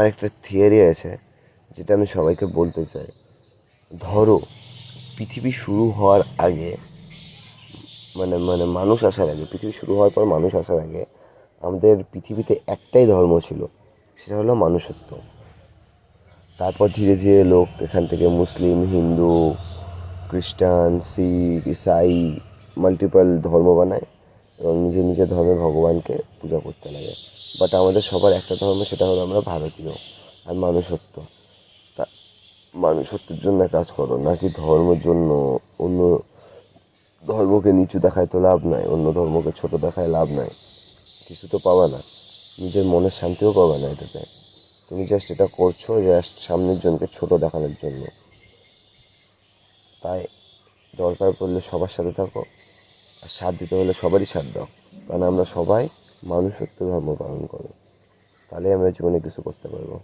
আর একটা থিওরি আছে যেটা আমি সবাইকে বলতে চাই। ধরো পৃথিবী শুরু হওয়ার আগে, মানে মানে মানুষ আসার আগে, পৃথিবী শুরু হওয়ার পর মানুষ আসার আগে আমাদের পৃথিবীতে একটাই ধর্ম ছিল, সেটা হলো মানুষত্ব। তারপর ধীরে ধীরে লোক এখান থেকে মুসলিম, হিন্দু, খ্রিস্টান, শিখ, ইসাই মাল্টিপল ধর্ম বানায় এবং নিজের নিজের ধর্মের ভগবানকে পূজা করতে লাগে। বাট আমাদের সবার একটা ধর্ম, সেটা হলো আমরা ভারতীয়। আর মানুষত্ব, তা মানুষত্বের জন্য কাজ করো, নাকি ধর্মের জন্য। অন্য ধর্মকে নিচু দেখায় তো লাভ নাই, অন্য ধর্মকে ছোট দেখায় লাভ নাই, কিছু তো পাবা না, নিজের মনের শান্তিও পাবে না এটাতে। তুমি জাস্ট এটা করছো জাস্ট সামনের জনকে ছোট দেখানোর জন্য। তাই দরকার পড়লে সবার সাথে থাকো, আর সাথ দিতে হলে সবারই সাথ দাও, কারণ আমরা সবাই মানুষত্ব ধর্ম পালন করি। তাহলে আমরা জীবনে কিছু করতে পারবো।